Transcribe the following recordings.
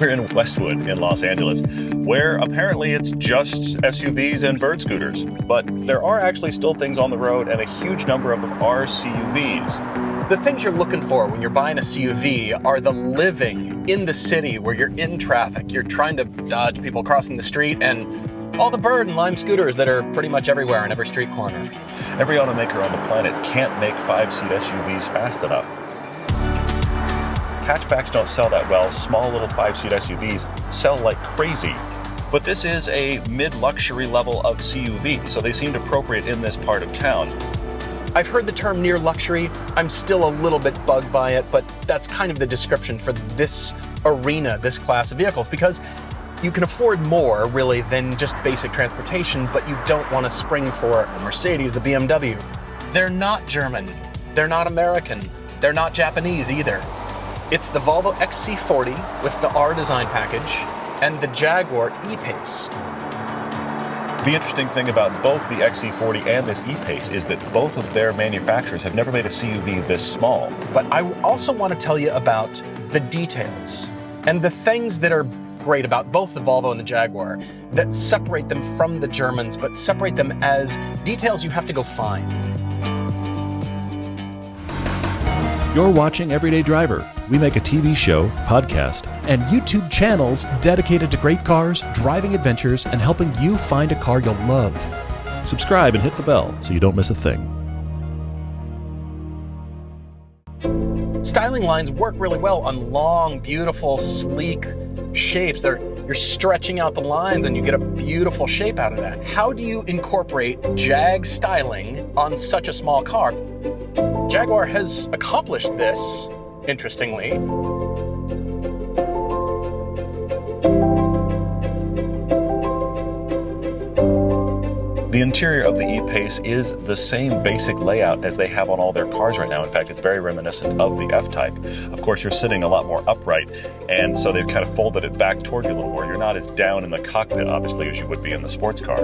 We're in Westwood in Los Angeles, where apparently it's just SUVs and bird scooters. But there are actually still things on the road, and a huge number of them are CUVs. The things you're looking for when you're buying a CUV are the living in the city where you're in traffic. You're trying to dodge people crossing the street and all the bird and lime scooters that are pretty much everywhere in every street corner. Every automaker on the planet can't make 5-seat SUVs fast enough. Hatchbacks don't sell that well. Small little 5-seat SUVs sell like crazy. But this is a mid-luxury level of CUV, so they seemed appropriate in this part of town. I've heard the term near luxury. I'm still a little bit bugged by it, but that's kind of the description for this arena, this class of vehicles, because you can afford more, really, than just basic transportation, but you don't want to spring for the Mercedes, the BMW. They're not German. They're not American. They're not Japanese either. It's the Volvo XC40 with the R design package and the Jaguar E-Pace. The interesting thing about both the XC40 and this E-Pace is that both of their manufacturers have never made a CUV this small. But I also want to tell you about the details and the things that are great about both the Volvo and the Jaguar that separate them from the Germans, but separate them as details you have to go find. You're watching Everyday Driver. We make a TV show, podcast, and YouTube channels dedicated to great cars, driving adventures, and helping you find a car you'll love. Subscribe and hit the bell so you don't miss a thing. Styling lines work really well on long, beautiful, sleek shapes. You're stretching out the lines and you get a beautiful shape out of that. How do you incorporate Jag styling on such a small car? Jaguar has accomplished this, interestingly. The interior of the E-Pace is the same basic layout as they have on all their cars right now. In fact, it's very reminiscent of the F-Type. Of course, you're sitting a lot more upright, and so they've kind of folded it back toward you a little more. You're not as down in the cockpit, obviously, as you would be in the sports car.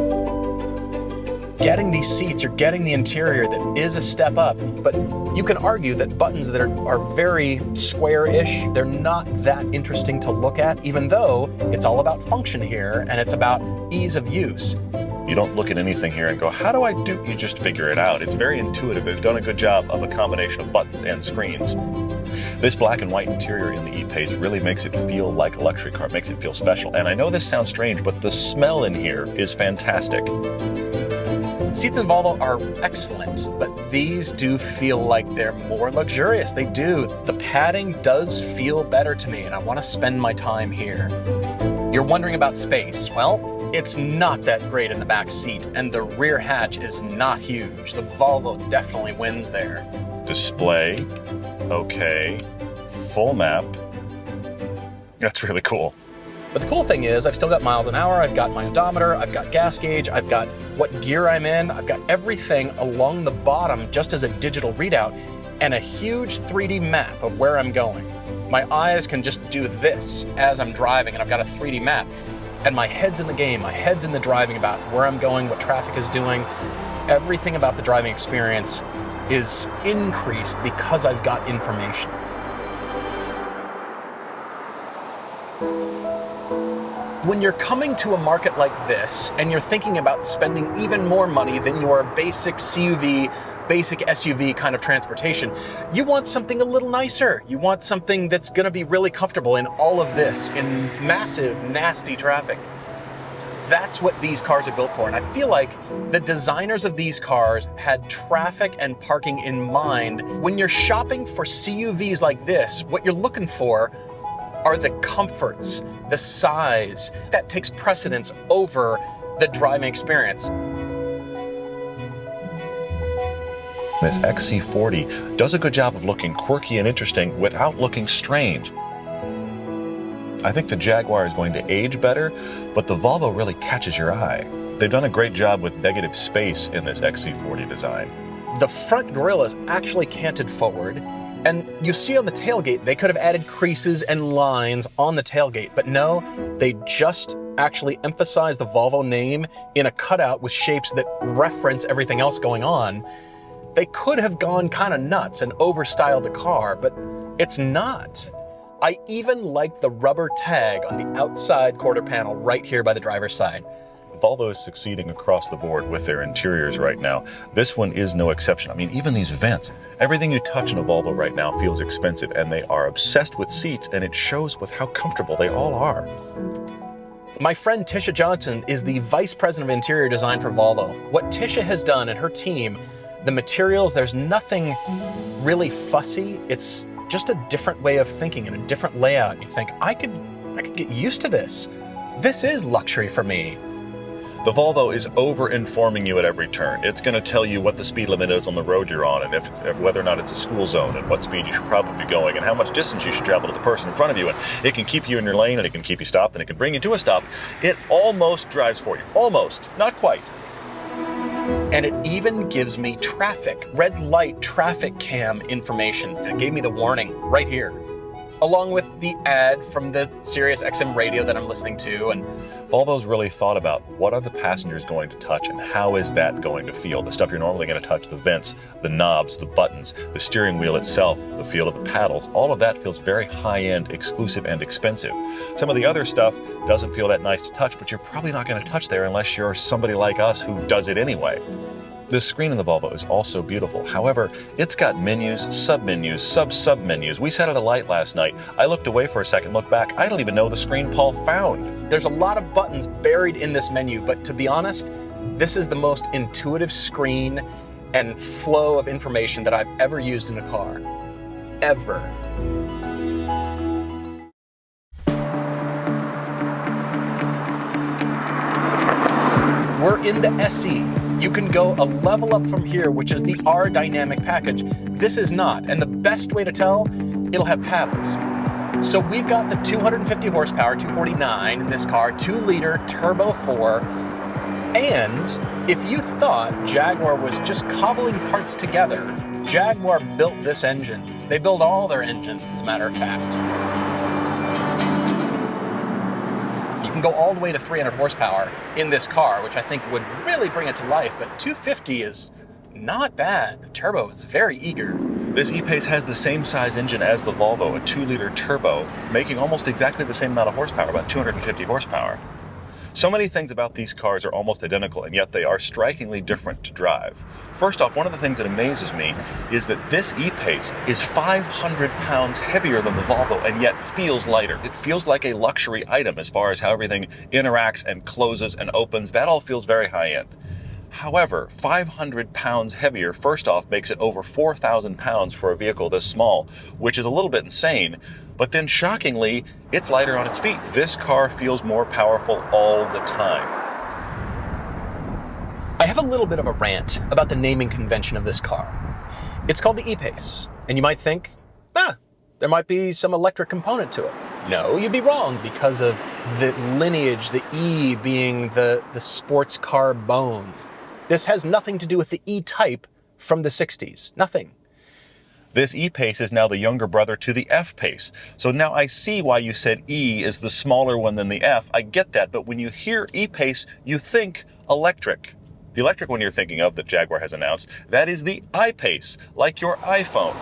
Getting these seats, you're getting the interior that is a step up, but you can argue that buttons that are very square-ish, they're not that interesting to look at, even though it's all about function here, and it's about ease of use. You don't look at anything here and go, how do I do? You just figure it out. It's very intuitive. They've done a good job of a combination of buttons and screens. This black and white interior in the E-Pace really makes it feel like a luxury car, makes it feel special. And I know this sounds strange, but the smell in here is fantastic. Seats in Volvo are excellent, but these do feel like they're more luxurious. They do. The padding does feel better to me, and I want to spend my time here. You're wondering about space. Well, it's not that great in the back seat, and the rear hatch is not huge. The Volvo definitely wins there. Display, okay, full map. That's really cool. But the cool thing is I've still got miles an hour, I've got my odometer, I've got gas gauge, I've got what gear I'm in, I've got everything along the bottom just as a digital readout, and a huge 3D map of where I'm going. My eyes can just do this as I'm driving, and I've got a 3D map. And my head's in the game, my head's in the driving about where I'm going, what traffic is doing. Everything about the driving experience is increased because I've got information. When you're coming to a market like this and you're thinking about spending even more money than your basic CUV, basic SUV kind of transportation, you want something a little nicer. You want something that's gonna be really comfortable in all of this, in massive, nasty traffic. That's what these cars are built for. And I feel like the designers of these cars had traffic and parking in mind. When you're shopping for CUVs like this, what you're looking for are the comforts, the size. That takes precedence over the driving experience. This XC40 does a good job of looking quirky and interesting without looking strange. I think the Jaguar is going to age better, but the Volvo really catches your eye. They've done a great job with negative space in this XC40 design. The front grille is actually canted forward, and you see on the tailgate, they could have added creases and lines on the tailgate, but no, they just actually emphasize the Volvo name in a cutout with shapes that reference everything else going on. They could have gone kind of nuts and overstyled the car, but it's not. I even like the rubber tag on the outside quarter panel right here by the driver's side. Volvo is succeeding across the board with their interiors right now. This one is no exception. I mean, even these vents, everything you touch in a Volvo right now feels expensive, and they are obsessed with seats, and it shows with how comfortable they all are. My friend Tisha Johnson is the Vice President of Interior Design for Volvo. What Tisha has done and her team, the materials, there's nothing really fussy. It's just a different way of thinking and a different layout. And you think, I could get used to this. This is luxury for me. The Volvo is over-informing you at every turn. It's going to tell you what the speed limit is on the road you're on, and if whether or not it's a school zone, and what speed you should probably be going, and how much distance you should travel to the person in front of you. And it can keep you in your lane, and it can keep you stopped, and it can bring you to a stop. It almost drives for you. Almost. Not quite. And it even gives me traffic, red light traffic cam information. It gave me the warning right here, along with the ad from the Sirius XM radio that I'm listening to. And Volvo's really thought about what are the passengers going to touch and how is that going to feel. The stuff you're normally going to touch, the vents, the knobs, the buttons, the steering wheel itself, the feel of the paddles, all of that feels very high-end, exclusive, and expensive. Some of the other stuff doesn't feel that nice to touch, but you're probably not going to touch there unless you're somebody like us who does it anyway. The screen in the Volvo is also beautiful. However, it's got menus, sub-menus, sub-sub-menus. We sat at a light last night. I looked away for a second, looked back. I don't even know the screen Paul found. There's a lot of buttons buried in this menu, but to be honest, this is the most intuitive screen and flow of information that I've ever used in a car. Ever. We're in the SE. You can go a level up from here, which is the R Dynamic package. This is not, and the best way to tell, it'll have paddles. So we've got the 250 horsepower, 249 in this car, 2-liter turbo 4, and if you thought Jaguar was just cobbling parts together, Jaguar built this engine. They build all their engines, as a matter of fact. You can go all the way to 300 horsepower in this car, which I think would really bring it to life, but 250 is not bad. The turbo is very eager. This E-Pace has the same size engine as the Volvo, a 2-liter turbo, making almost exactly the same amount of horsepower, about 250 horsepower. So many things about these cars are almost identical, and yet they are strikingly different to drive. First off, one of the things that amazes me is that this E-Pace is 500 pounds heavier than the Volvo and yet feels lighter. It feels like a luxury item as far as how everything interacts and closes and opens. That all feels very high-end. However, 500 pounds heavier, first off, makes it over 4,000 pounds for a vehicle this small, which is a little bit insane. But then shockingly, it's lighter on its feet. This car feels more powerful all the time. I have a little bit of a rant about the naming convention of this car. It's called the E-Pace, and you might think, there might be some electric component to it. No, you'd be wrong because of the lineage, the E being the sports car bones. This has nothing to do with the E-Type from the 60s, nothing. This E-Pace is now the younger brother to the F-Pace. So now I see why you said E is the smaller one than the F. I get that, but when you hear E-Pace, you think electric. The electric one you're thinking of that Jaguar has announced, that is the I-Pace, like your iPhone.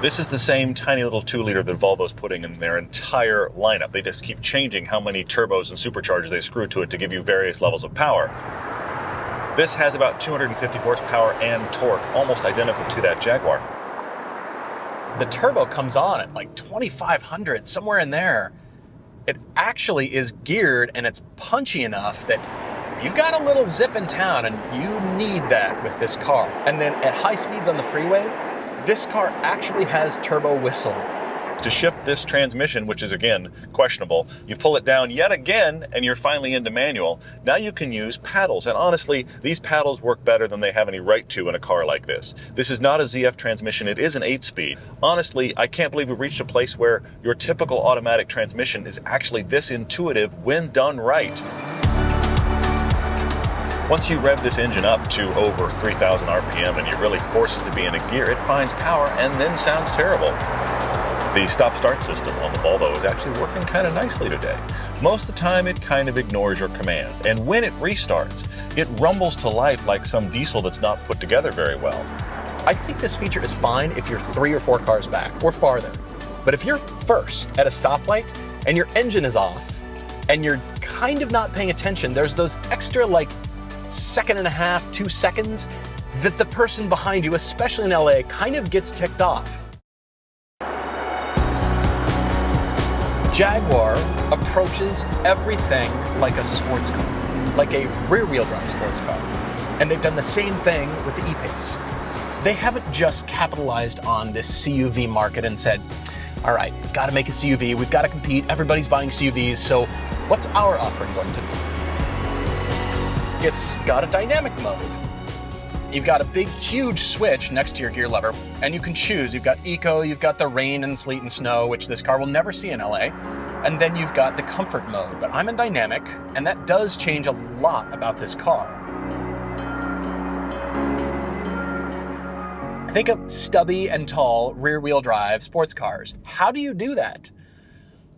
This is the same tiny little 2-liter that Volvo's putting in their entire lineup. They just keep changing how many turbos and superchargers they screw to it to give you various levels of power. This has about 250 horsepower and torque, almost identical to that Jaguar. The turbo comes on at like 2,500, somewhere in there. It actually is geared and it's punchy enough that you've got a little zip in town and you need that with this car. And then at high speeds on the freeway, this car actually has turbo whistle. To shift this transmission, which is again questionable, you pull it down yet again and you're finally into manual. Now you can use paddles, and honestly, these paddles work better than they have any right to in a car like this. This is not a ZF transmission, it is an 8-speed. Honestly, I can't believe we've reached a place where your typical automatic transmission is actually this intuitive when done right. Once you rev this engine up to over 3,000 RPM and you really force it to be in a gear, it finds power and then sounds terrible. The stop-start system on the Volvo is actually working kind of nicely today. Most of the time it kind of ignores your commands, and when it restarts, it rumbles to life like some diesel that's not put together very well. I think this feature is fine if you're 3 or 4 cars back or farther. But if you're first at a stoplight and your engine is off and you're kind of not paying attention, there's those extra like 1.5 seconds, 2 seconds that the person behind you, especially in LA, kind of gets ticked off. Jaguar approaches everything like a sports car, like a rear-wheel drive sports car. And they've done the same thing with the E-Pace. They haven't just capitalized on this CUV market and said, all right, we've got to make a CUV, we've got to compete, everybody's buying CUVs, so what's our offering going to be? It's got a dynamic mode. You've got a big, huge switch next to your gear lever, and you can choose. You've got Eco, you've got the rain and sleet and snow, which this car will never see in LA, and then you've got the comfort mode. But I'm in dynamic, and that does change a lot about this car. Think of stubby and tall rear-wheel drive sports cars. How do you do that?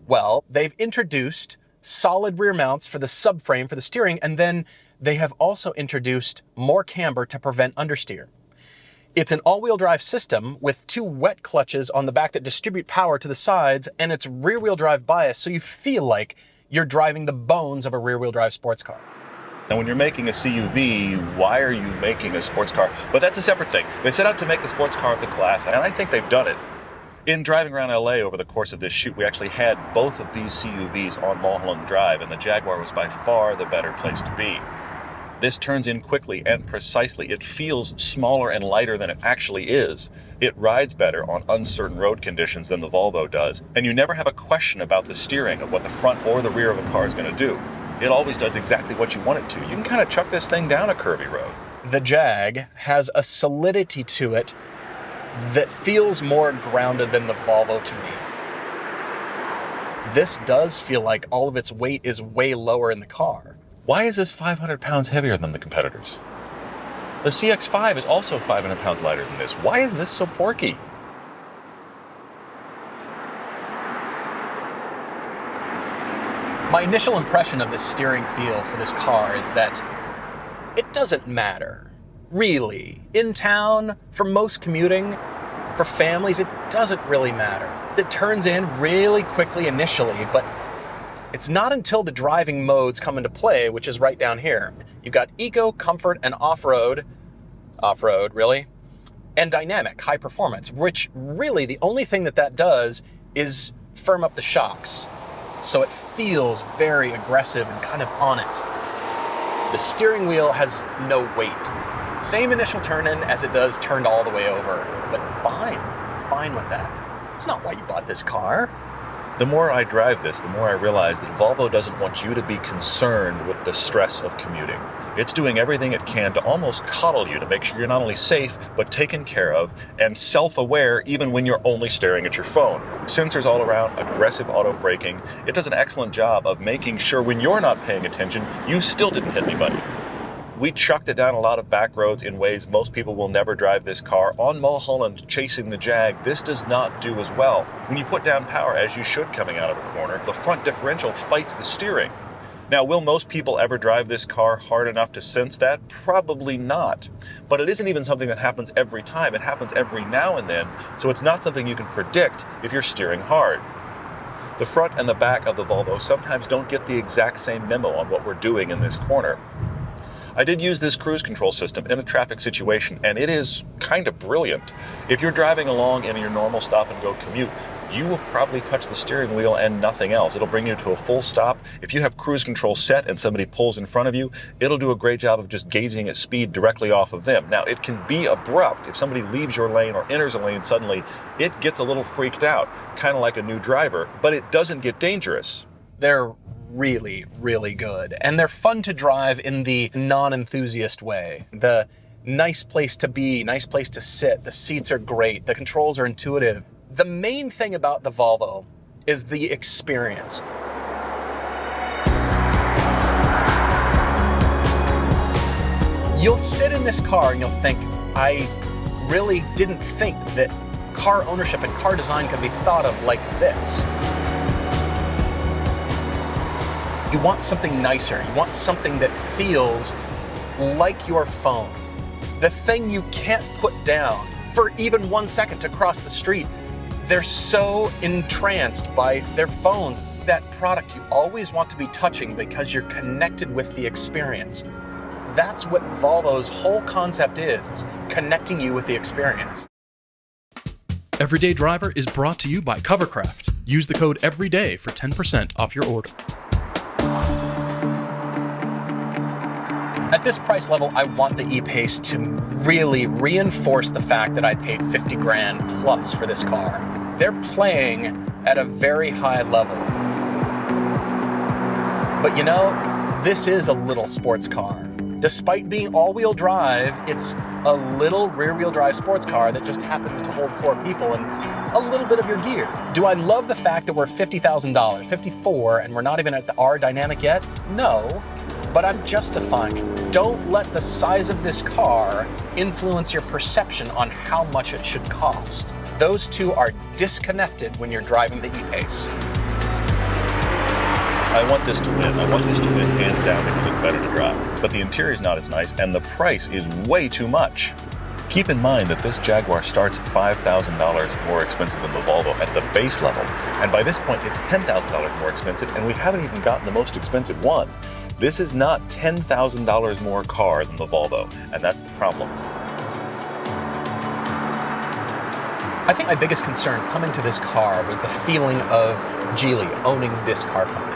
Well, they've introduced solid rear mounts for the subframe for the steering, and then they have also introduced more camber to prevent understeer. It's an all-wheel drive system with 2 wet clutches on the back that distribute power to the sides, and it's rear-wheel drive bias, so you feel like you're driving the bones of a rear-wheel drive sports car. Now, when you're making a CUV, why are you making a sports car? But that's a separate thing. They set out to make the sports car of the class, and I think they've done it. In driving around LA over the course of this shoot, we actually had both of these CUVs on Mulholland Drive, and the Jaguar was by far the better place to be. This turns in quickly and precisely. It feels smaller and lighter than it actually is. It rides better on uncertain road conditions than the Volvo does, and you never have a question about the steering of what the front or the rear of a car is going to do. It always does exactly what you want it to. You can kind of chuck this thing down a curvy road. The Jag has a solidity to it that feels more grounded than the Volvo to me. This does feel like all of its weight is way lower in the car. Why is this 500 pounds heavier than the competitors? The CX-5 is also 500 pounds lighter than this. Why is this so porky? My initial impression of the steering feel for this car is that it doesn't matter, really. In town, for most commuting, for families, it doesn't really matter. It turns in really quickly initially, but it's not until the driving modes come into play, which is right down here. You've got Eco, Comfort, and Off-Road, really, and Dynamic, High Performance, which really the only thing that does is firm up the shocks. So it feels very aggressive and kind of on it. The steering wheel has no weight. Same initial turn-in as it does turned all the way over, but fine with that. It's not why you bought this car. The more I drive this, the more I realize that Volvo doesn't want you to be concerned with the stress of commuting. It's doing everything it can to almost coddle you to make sure you're not only safe, but taken care of and self-aware even when you're only staring at your phone. Sensors all around, aggressive auto braking. It does an excellent job of making sure when you're not paying attention, you still didn't hit anybody. We chucked it down a lot of back roads in ways most people will never drive this car. On Mulholland, chasing the Jag, this does not do as well. When you put down power, as you should coming out of a corner, the front differential fights the steering. Now, will most people ever drive this car hard enough to sense that? Probably not. But it isn't even something that happens every time. It happens every now and then, so it's not something you can predict if you're steering hard. The front and the back of the Volvo sometimes don't get the exact same memo on what we're doing in this corner. I did use this cruise control system in a traffic situation, and it is kind of brilliant. If you're driving along in your normal stop-and-go commute, you will probably touch the steering wheel and nothing else. It'll bring you to a full stop. If you have cruise control set and somebody pulls in front of you, it'll do a great job of just gauging its speed directly off of them. Now, it can be abrupt. If somebody leaves your lane or enters a lane suddenly, it gets a little freaked out, kind of like a new driver, but it doesn't get dangerous. They're really, really good. And they're fun to drive in the non-enthusiast way. The nice place to be, nice place to sit. The seats are great. The controls are intuitive. The main thing about the Volvo is the experience. You'll sit in this car and you'll think, I really didn't think that car ownership and car design could be thought of like this. You want something nicer. You want something that feels like your phone. The thing you can't put down for even 1 second to cross the street. They're so entranced by their phones. That product you always want to be touching because you're connected with the experience. That's what Volvo's whole concept is connecting you with the experience. Everyday Driver is brought to you by Covercraft. Use the code EVERYDAY for 10% off your order. At this price level, I want the E-Pace to really reinforce the fact that I paid 50 grand plus for this car. They're playing at a very high level. But you know, this is a little sports car. Despite being all-wheel drive, it's a little rear-wheel drive sports car that just happens to hold 4 people and a little bit of your gear. Do I love the fact that we're $50,000, 54, and we're not even at the R dynamic yet? No, but I'm justifying it. Don't let the size of this car influence your perception on how much it should cost. Those two are disconnected when you're driving the E-Pace. I want this to win. I want this to win hands down because it's better to drive. But the interior is not as nice, and the price is way too much. Keep in mind that this Jaguar starts at $5,000 more expensive than the Volvo at the base level. And by this point, it's $10,000 more expensive, and we haven't even gotten the most expensive one. This is not $10,000 more car than the Volvo, and that's the problem. I think my biggest concern coming to this car was the feeling of Geely owning this car company.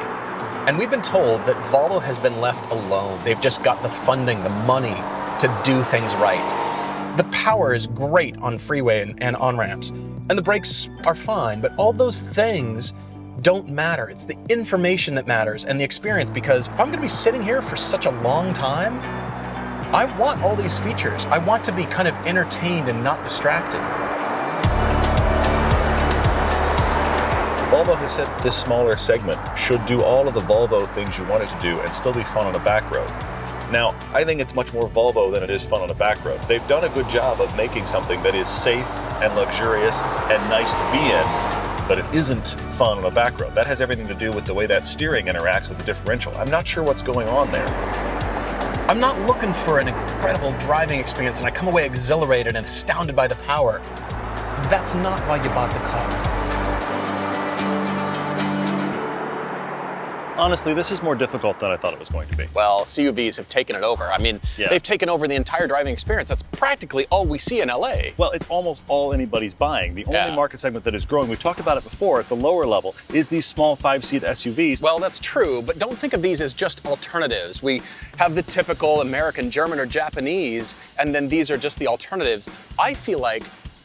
And we've been told that Volvo has been left alone. They've just got the funding, the money to do things right. The power is great on freeway and on-ramps, and the brakes are fine, but all those things don't matter. It's the information that matters and the experience, because if I'm gonna be sitting here for such a long time, I want all these features. I want to be kind of entertained and not distracted. Volvo has said this smaller segment should do all of the Volvo things you want it to do and still be fun on a back road. Now, I think it's much more Volvo than it is fun on a back road. They've done a good job of making something that is safe and luxurious and nice to be in, but it isn't fun on a back road. That has everything to do with the way that steering interacts with the differential. I'm not sure what's going on there. I'm not looking for an incredible driving experience and I come away exhilarated and astounded by the power. That's not why you bought the car. Honestly, this is more difficult than I thought it was going to be. Well, CUVs have taken it over. I mean, They've taken over the entire driving experience. That's practically all we see in LA. Well, it's almost all anybody's buying. The only market segment that is growing, we've talked about it before, at the lower level, is these small 5-seat SUVs. Well, that's true, but don't think of these as just alternatives. We have the typical American, German, or Japanese, and then these are just the alternatives. I feel like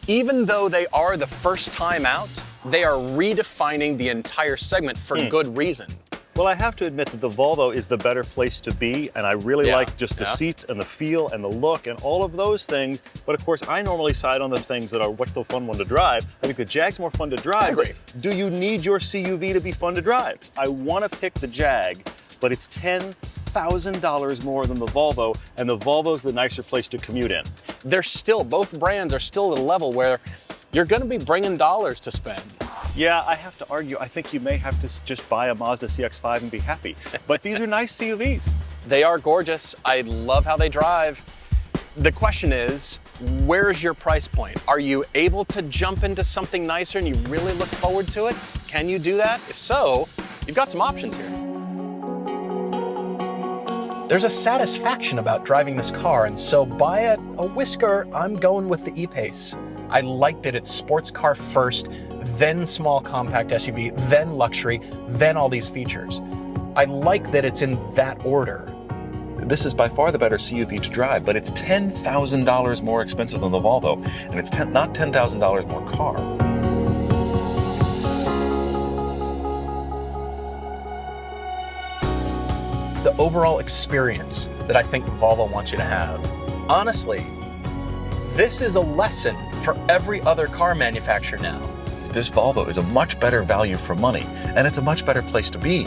even though they are the first time out, they are redefining the entire segment for good reason. Well, I have to admit that the Volvo is the better place to be, and I really like just the seats and the feel and the look and all of those things. But of course, I normally side on the things that are what's the fun one to drive. I think the Jag's more fun to drive. I agree. Do you need your CUV to be fun to drive? I want to pick the Jag, but it's $10,000 more than the Volvo, and the Volvo's the nicer place to commute in. They're still, both brands are still at a level where you're going to be bringing dollars to spend. Yeah, I have to argue. I think you may have to just buy a Mazda CX-5 and be happy. But these are nice CUVs. They are gorgeous. I love how they drive. The question is, where's your price point? Are you able to jump into something nicer and you really look forward to it? Can you do that? If so, you've got some options here. There's a satisfaction about driving this car, and so by a whisker, I'm going with the E-Pace. I like that it's sports car first, then small compact SUV, then luxury, then all these features. I like that it's in that order. This is by far the better CUV to drive, but it's $10,000 more expensive than the Volvo, and it's not $10,000 more car. It's the overall experience that I think Volvo wants you to have. Honestly, this is a lesson for every other car manufacturer now. This Volvo is a much better value for money, and it's a much better place to be.